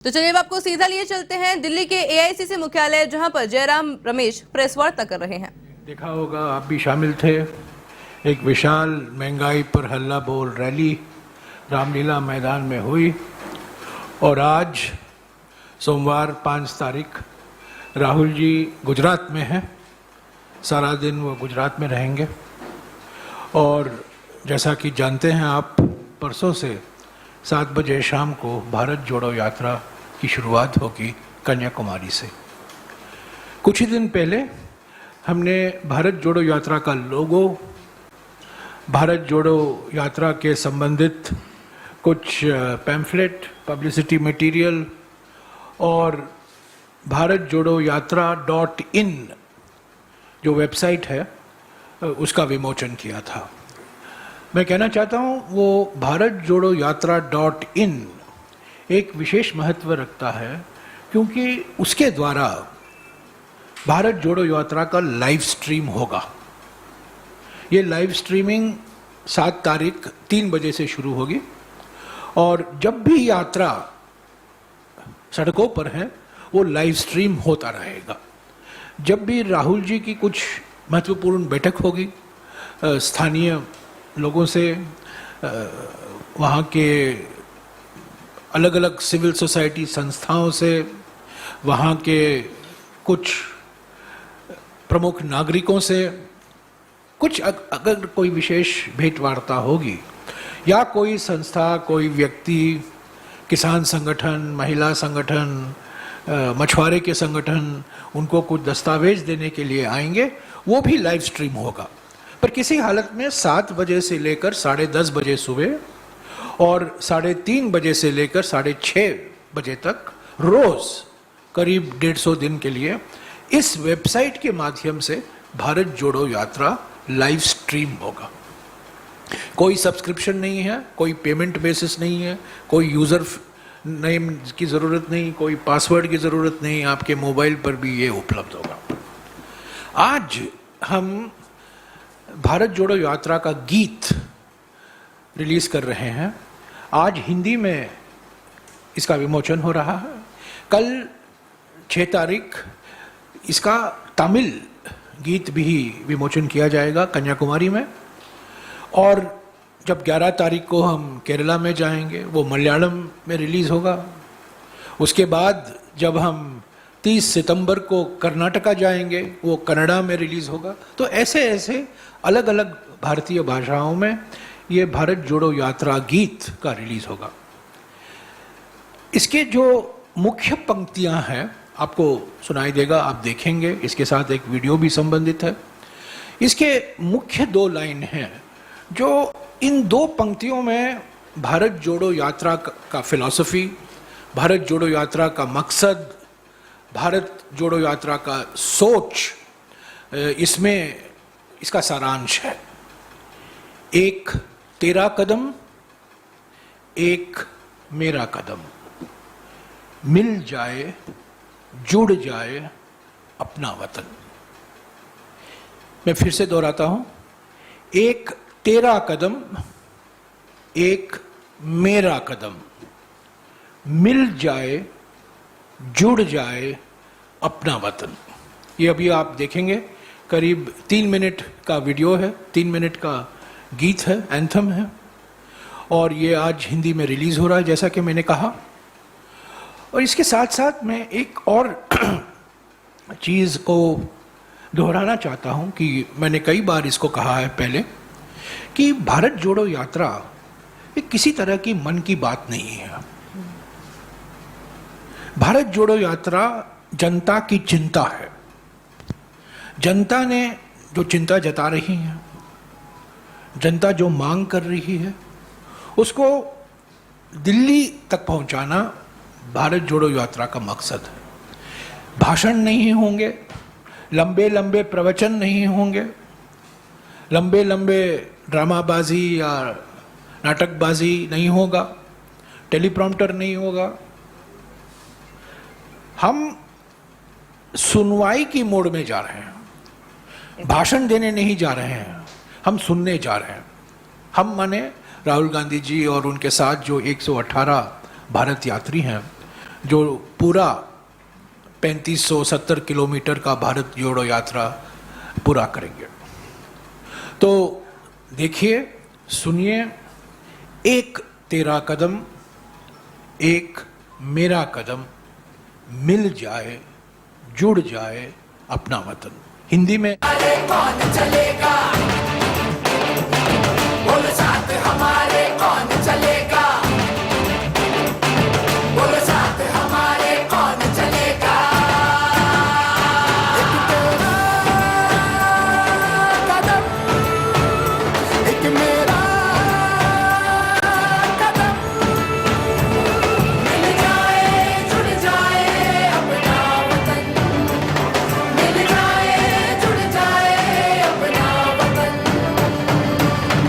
तो चलिए अब आपको सीधा लिए चलते हैं दिल्ली के एआईसीसी मुख्यालय, जहां पर जयराम रमेश प्रेस वार्ता कर रहे हैं। देखा होगा, आप भी शामिल थे। एक विशाल महंगाई पर हल्ला बोल रैली रामलीला मैदान में हुई और आज सोमवार 5 तारीख राहुल जी गुजरात में हैं। सारा दिन वो गुजरात में रहेंगे और जैसा कि जानते हैं आप, परसों से 7 बजे शाम को भारत जोड़ो यात्रा की शुरुआत होगी कन्याकुमारी से। कुछ ही दिन पहले हमने भारत जोड़ो यात्रा का लोगो, भारत जोड़ो यात्रा के संबंधित कुछ पैम्फलेट, पब्लिसिटी मटेरियल और भारत जोड़ो यात्रा .in जो वेबसाइट है उसका विमोचन किया था। मैं कहना चाहता हूँ वो भारत जोड़ो यात्रा .in एक विशेष महत्व रखता है क्योंकि उसके द्वारा भारत जोड़ो यात्रा का लाइव स्ट्रीम होगा। ये लाइव स्ट्रीमिंग 7 तारीख 3 बजे से शुरू होगी और जब भी यात्रा सड़कों पर है वो लाइव स्ट्रीम होता रहेगा। जब भी राहुल जी की कुछ महत्वपूर्ण बैठक होगी स्थानीय लोगों से, वहाँ के अलग अलग सिविल सोसाइटी संस्थाओं से, वहाँ के कुछ प्रमुख नागरिकों से, कुछ अगर कोई विशेष भेंट वार्ता होगी या कोई संस्था, कोई व्यक्ति, किसान संगठन, महिला संगठन, मछुआरे के संगठन उनको कुछ दस्तावेज देने के लिए आएंगे, वो भी लाइव स्ट्रीम होगा। पर किसी हालत में 7 बजे से लेकर 10:30 बजे सुबह और 3:30 बजे से लेकर 6:30 बजे तक रोज करीब 150 दिन के लिए इस वेबसाइट के माध्यम से भारत जोड़ो यात्रा लाइव स्ट्रीम होगा। कोई सब्सक्रिप्शन नहीं है, कोई पेमेंट बेसिस नहीं है, कोई यूज़र नेम की ज़रूरत नहीं, कोई पासवर्ड की ज़रूरत नहीं, आपके मोबाइल पर भी ये उपलब्ध होगा। आज हम भारत जोड़ो यात्रा का गीत रिलीज कर रहे हैं। आज हिंदी में इसका विमोचन हो रहा है। कल 6 तारीख इसका तमिल गीत भी विमोचन किया जाएगा कन्याकुमारी में और जब 11 तारीख को हम केरला में जाएंगे वो मलयालम में रिलीज़ होगा। उसके बाद जब हम 30 सितंबर को कर्नाटका जाएंगे वो कन्नड़ा में रिलीज़ होगा। तो ऐसे ऐसे अलग अलग भारतीय भाषाओं में ये भारत जोड़ो यात्रा गीत का रिलीज़ होगा। इसके जो मुख्य पंक्तियां हैं आपको सुनाई देगा, आप देखेंगे। इसके साथ एक वीडियो भी संबंधित है। इसके मुख्य 2 लाइन हैं जो इन 2 पंक्तियों में भारत जोड़ो यात्रा का फिलॉसफी, भारत जोड़ो यात्रा का मकसद, भारत जोड़ो यात्रा का सोच, इसमें इसका सारांश है। एक तेरा कदम, एक मेरा कदम, मिल जाए, जुड़ जाए अपना वतन। मैं फिर से दोहराता हूं, एक तेरा कदम, एक मेरा कदम, मिल जाए, जुड़ जाए अपना वतन। ये अभी आप देखेंगे, करीब 3 मिनट का वीडियो है, 3 मिनट का गीत है, एंथम है और ये आज हिंदी में रिलीज हो रहा है जैसा कि मैंने कहा। और इसके साथ साथ मैं एक और चीज़ को दोहराना चाहता हूँ कि मैंने कई बार इसको कहा है पहले कि भारत जोड़ो यात्रा ये किसी तरह की मन की बात नहीं है। भारत जोड़ो यात्रा जनता की चिंता है। जनता ने जो चिंता जता रही है, जनता जो मांग कर रही है, उसको दिल्ली तक पहुंचाना भारत जोड़ो यात्रा का मकसद है। भाषण नहीं होंगे, लंबे लंबे प्रवचन नहीं होंगे, लंबे लंबे ड्रामाबाजी या नाटकबाजी नहीं होगा, टेलीप्रॉम्प्टर नहीं होगा। हम सुनवाई की मोड में जा रहे हैं, भाषण देने नहीं जा रहे हैं, हम सुनने जा रहे हैं। हम माने राहुल गांधी जी और उनके साथ जो 118 भारत यात्री हैं जो पूरा 3570 किलोमीटर का भारत जोड़ो यात्रा पूरा करेंगे। तो देखिए, सुनिए, एक तेरा कदम, एक मेरा कदम, मिल जाए, जुड़ जाए अपना वतन। हिंदी में कौन चलेगा, बोलो साथ हमारे कौन चलेगा, बोलो साथ हमारे कौन चलेगा। एक तेरा कदम, एक मेरा कदम, मिल जाए जुड़ जाए अपना वतन, मिल जाए जुड़ जाए अपना वतन।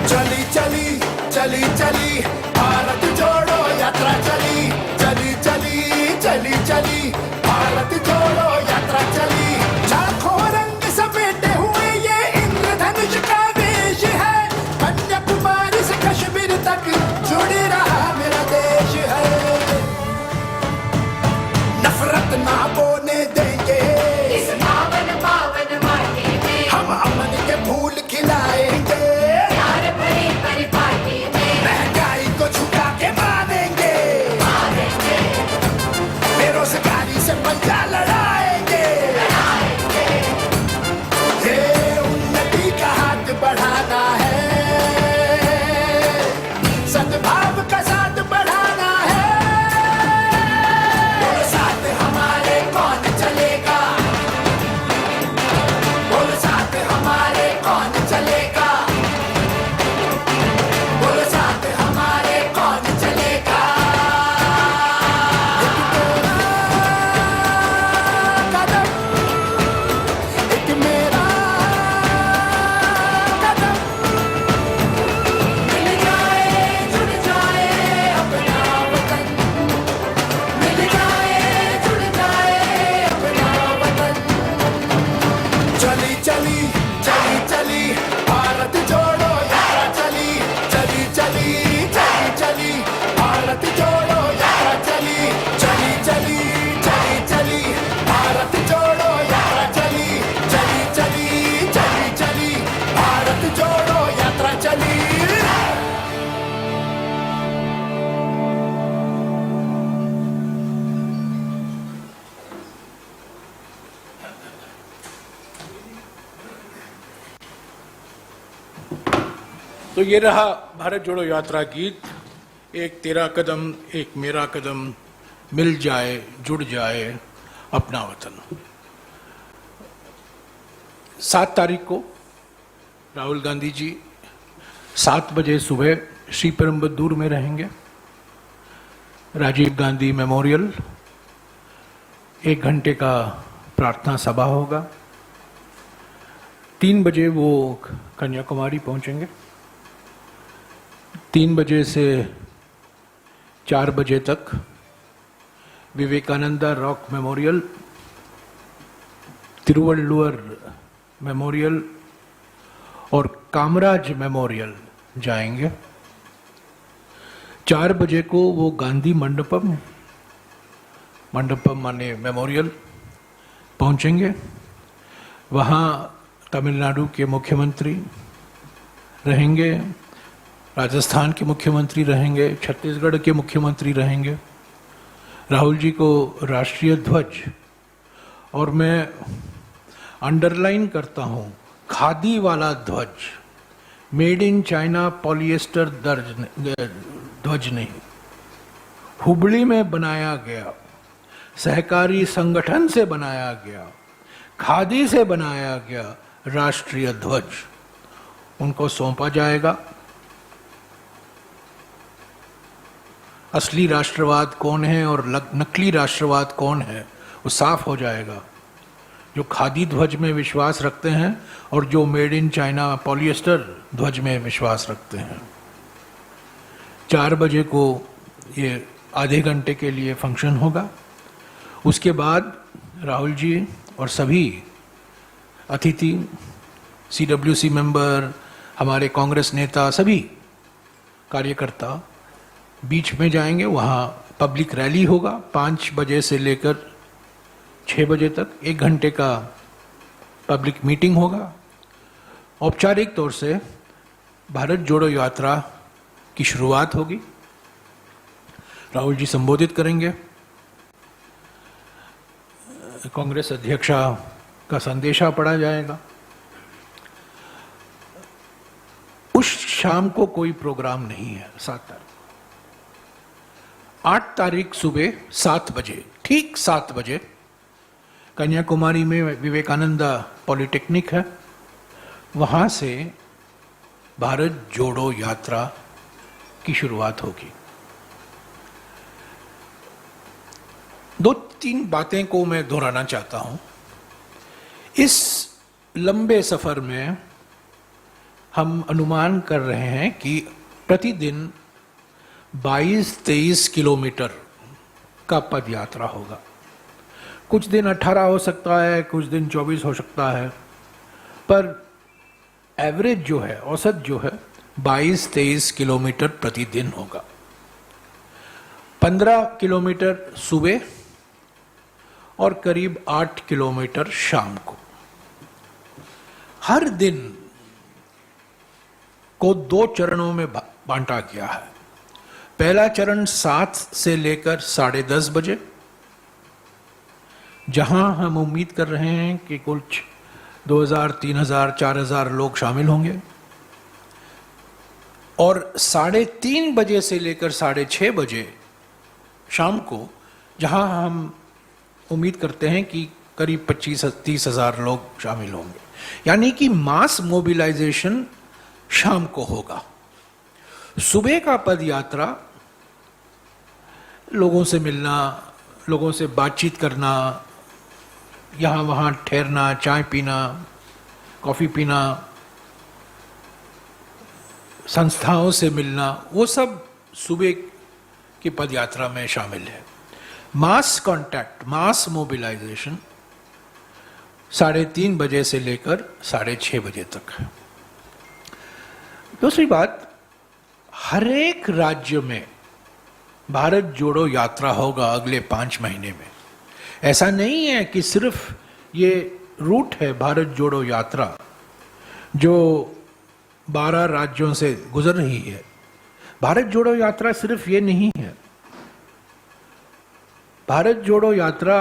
चली चली चली चली भारत जोड़ो यात्रा चली, चली चली चली चली भारत जोड़ो यात्रा चली। लाखों रंग समेटे हुए ये इंद्रधनुष का देश है, कन्याकुमारी से कश्मीर तक जुड़ रहा मेरा देश है। नफरत ना बोने देंगे इस पावन पावन माटी में, हम अमन के फूल खिलाएंगे प्यार भरी परिपाटी में। महंगाई को झुका के मानेंगे, बेरोजगारी से पंजा लड़ाएंगे। ये उन्नति का हाथ बढ़ाना है, सद्भाव का साथ बढ़ाना है। बोलो साथ हमारे कौन चलेगा, बोलो साथ हमारे कौन चलेगा, बोलो साथ हमारे कौन चलेगा। एक तेरा कदम, एक मेरा कदम, मिल जाए जुड़ जाए अपना वतन, मिल जाए जुड़ जाए अपना वतन। चली चली चली चली भारत जोड़ो यात्रा चली, चली चली चली चली भारत जोड़ो यात्रा चली, चली चली चली चली भारत जोड़ो यात्रा चली, चली चली चली चली भारत जोड़ो यात्रा चली। तो ये रहा भारत जोड़ो यात्रा गीत। एक तेरा कदम, एक मेरा कदम, मिल जाए, जुड़ जाए अपना वतन। 7 तारीख को राहुल गांधी जी 7 बजे सुबह श्री पेरुम्बदूर में रहेंगे। राजीव गांधी मेमोरियल 1 घंटे का प्रार्थना सभा होगा। 3 बजे वो कन्याकुमारी पहुंचेंगे। 3 बजे से 4 बजे तक Vivekananda rock memorial, Thiruvalluvar memorial और कामराज मेमोरियल जाएंगे। 4 बजे को वो गांधी मंडपम माने मेमोरियल पहुंचेंगे। वहाँ तमिलनाडु के मुख्यमंत्री रहेंगे, राजस्थान के मुख्यमंत्री रहेंगे, छत्तीसगढ़ के मुख्यमंत्री रहेंगे। राहुल जी को राष्ट्रीय ध्वज, और मैं अंडरलाइन करता हूँ, खादी वाला ध्वज, मेड इन चाइना पॉलिएस्टर ध्वज नहीं, हुबली में बनाया गया, सहकारी संगठन से बनाया गया, खादी से बनाया गया राष्ट्रीय ध्वज उनको सौंपा जाएगा। असली राष्ट्रवाद कौन है और नकली राष्ट्रवाद कौन है वो साफ हो जाएगा। जो खादी ध्वज में विश्वास रखते हैं और जो मेड इन चाइना पॉलिएस्टर ध्वज में विश्वास रखते हैं। 4 बजे को ये आधे घंटे के लिए फंक्शन होगा। उसके बाद राहुल जी और सभी अतिथि, CWC मेंबर, हमारे कांग्रेस नेता, सभी कार्यकर्ता बीच में जाएंगे, वहाँ पब्लिक रैली होगा 5 बजे से लेकर 6 बजे तक, 1 घंटे का पब्लिक मीटिंग होगा। औपचारिक तौर से भारत जोड़ो यात्रा की शुरुआत होगी। राहुल जी संबोधित करेंगे, कांग्रेस अध्यक्षा का संदेशा पढ़ा जाएगा। उस शाम को कोई प्रोग्राम नहीं है। 7 तारीख, 8 तारीख सुबह 7 बजे, ठीक 7 बजे कन्याकुमारी में विवेकानंद पॉलिटेक्निक है, वहां से भारत जोड़ो यात्रा की शुरुआत होगी। 2-3 बातें को मैं दोहराना चाहता हूं। इस लंबे सफर में हम अनुमान कर रहे हैं कि प्रतिदिन 22-23 किलोमीटर का पद यात्रा होगा। कुछ दिन 18 हो सकता है, कुछ दिन 24 हो सकता है, पर एवरेज जो है, औसत जो है 22-23 किलोमीटर प्रतिदिन होगा। 15 किलोमीटर सुबह और करीब 8 किलोमीटर शाम को। हर दिन को 2 चरणों में बांटा गया है। पहला चरण 7 से लेकर 10:30 बजे, जहां हम उम्मीद कर रहे हैं कि कुछ 2000, 3000, 4000 लोग शामिल होंगे, और 3:30 बजे से लेकर 6:30 बजे शाम को, जहां हम उम्मीद करते हैं कि करीब 25-30 हजार लोग शामिल होंगे। यानी कि मास मोबिलाइजेशन शाम को होगा। सुबह का पद यात्रा लोगों से मिलना, लोगों से बातचीत करना, यहाँ वहाँ ठहरना, चाय पीना, कॉफ़ी पीना, संस्थाओं से मिलना, वो सब सुबह की पद यात्रा में शामिल है। मास कांटेक्ट, मास मोबिलाइजेशन 3:30 बजे से लेकर 6:30 बजे तक है। दूसरी बात, हर एक राज्य में भारत जोड़ो यात्रा होगा अगले 5 महीने में। ऐसा नहीं है कि सिर्फ ये रूट है भारत जोड़ो यात्रा जो 12 राज्यों से गुजर रही है। भारत जोड़ो यात्रा सिर्फ ये नहीं है। भारत जोड़ो यात्रा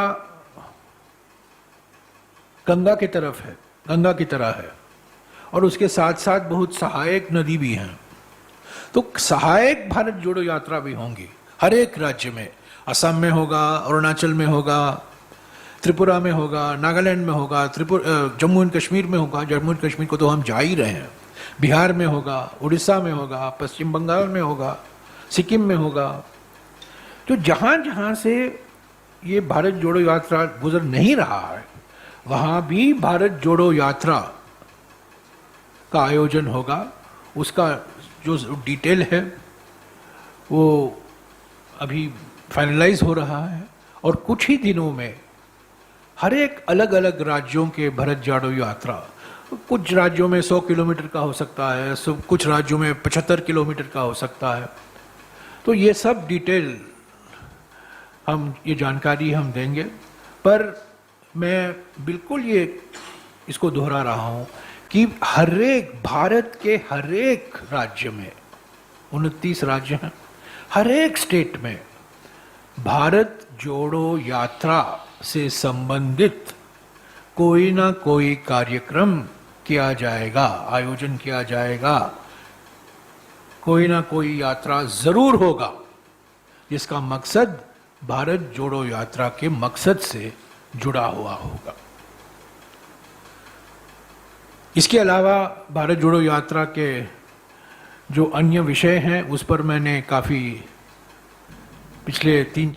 गंगा की तरफ है, गंगा की तरह है, और उसके साथ साथ बहुत सहायक नदी भी हैं। तो सहायक भारत जोड़ो यात्रा भी होंगी हर एक राज्य में। असम में होगा, अरुणाचल में होगा, त्रिपुरा में होगा, नागालैंड में होगा, जम्मू एंड कश्मीर में होगा। जम्मू एंड कश्मीर को तो हम जा ही रहे हैं। बिहार में होगा, उड़ीसा में होगा, पश्चिम बंगाल में होगा, सिक्किम में होगा। तो जहां जहां से ये भारत जोड़ो यात्रा गुजर नहीं रहा है, वहां भी भारत जोड़ो यात्रा का आयोजन होगा। उसका जो डिटेल है वो अभी फाइनलाइज हो रहा है, और कुछ ही दिनों में हर एक अलग अलग राज्यों के भारत जोड़ो यात्रा, कुछ राज्यों में 100 किलोमीटर का हो सकता है, कुछ राज्यों में 75 किलोमीटर का हो सकता है। तो ये सब डिटेल ये जानकारी हम देंगे, पर मैं बिल्कुल इसको दोहरा रहा हूं कि हर एक भारत के हर एक राज्य में, 29 राज्य हैं, हर एक स्टेट में भारत जोड़ो यात्रा से संबंधित कोई ना कोई कार्यक्रम किया जाएगा, आयोजन किया जाएगा। कोई ना कोई यात्रा जरूर होगा जिसका मकसद भारत जोड़ो यात्रा के मकसद से जुड़ा हुआ होगा। इसके अलावा भारत जोड़ो यात्रा के जो अन्य विषय हैं उस पर मैंने काफ़ी पिछले 3